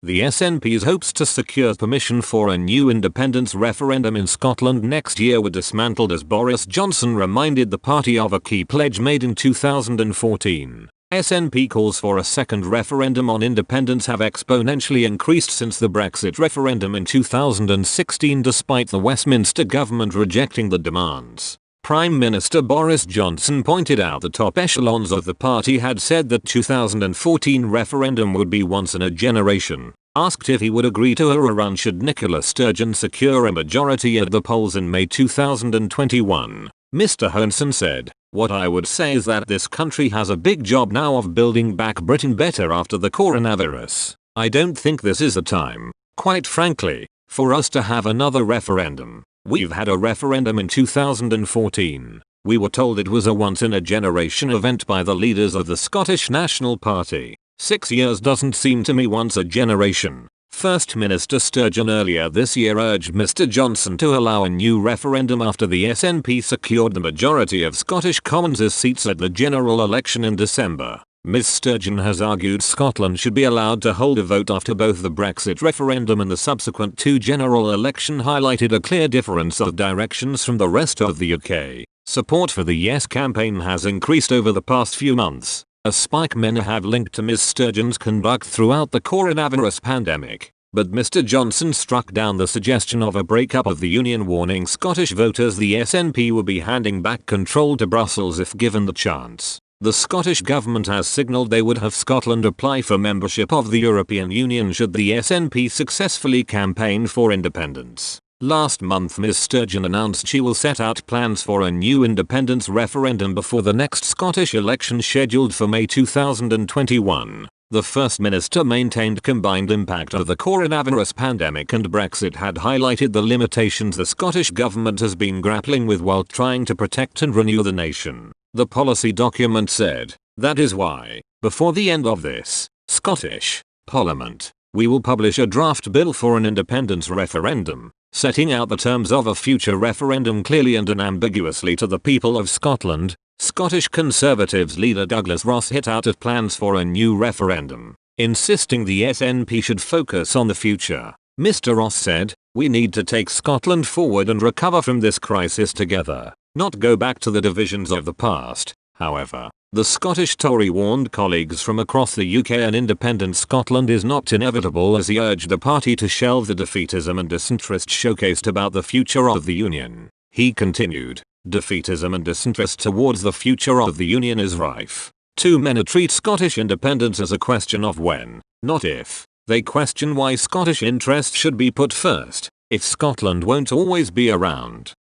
The SNP's hopes to secure permission for a new independence referendum in Scotland next year were dismantled as Boris Johnson reminded the party of a key pledge made in 2014. SNP calls for a second referendum on independence have exponentially increased since the Brexit referendum in 2016 despite the Westminster government rejecting the demands. Prime Minister Boris Johnson pointed out the top echelons of the party had said that 2014 referendum would be once in a generation. Asked if he would agree to a rerun should Nicola Sturgeon secure a majority at the polls in May 2021, Mr. Johnson said, "What I would say is that this country has a big job now of building back Britain better after the coronavirus. I don't think this is the time, quite frankly, for us to have another referendum. We've had a referendum in 2014. We were told it was a once-in-a-generation event by the leaders of the Scottish National Party. 6 years doesn't seem to me once a generation." First Minister Sturgeon earlier this year urged Mr. Johnson to allow a new referendum after the SNP secured the majority of Scottish Commons' seats at the general election in December. Ms. Sturgeon has argued Scotland should be allowed to hold a vote after both the Brexit referendum and the subsequent two general election highlighted a clear difference of directions from the rest of the UK. Support for the Yes campaign has increased over the past few months, a spike many have linked to Ms. Sturgeon's conduct throughout the coronavirus pandemic. But Mr. Johnson struck down the suggestion of a breakup of the union, warning Scottish voters the SNP will be handing back control to Brussels if given the chance. The Scottish government has signalled they would have Scotland apply for membership of the European Union should the SNP successfully campaign for independence. Last month Ms. Sturgeon announced she will set out plans for a new independence referendum before the next Scottish election scheduled for May 2021. The First Minister maintained combined impact of the coronavirus pandemic and Brexit had highlighted the limitations the Scottish government has been grappling with while trying to protect and renew the nation. The policy document said, "That is why, before the end of this Scottish Parliament, we will publish a draft bill for an independence referendum, setting out the terms of a future referendum clearly and unambiguously to the people of Scotland." Scottish Conservatives leader Douglas Ross hit out at plans for a new referendum, insisting the SNP should focus on the future. Mr. Ross said, "We need to take Scotland forward and recover from this crisis together, not go back to the divisions of the past." However, the Scottish Tory warned colleagues from across the UK an independent Scotland is not inevitable as he urged the party to shelve the defeatism and disinterest showcased about the future of the Union. He continued, "Defeatism and disinterest towards the future of the Union is rife. Too many treat Scottish independence as a question of when, not if. They question why Scottish interests should be put first, if Scotland won't always be around.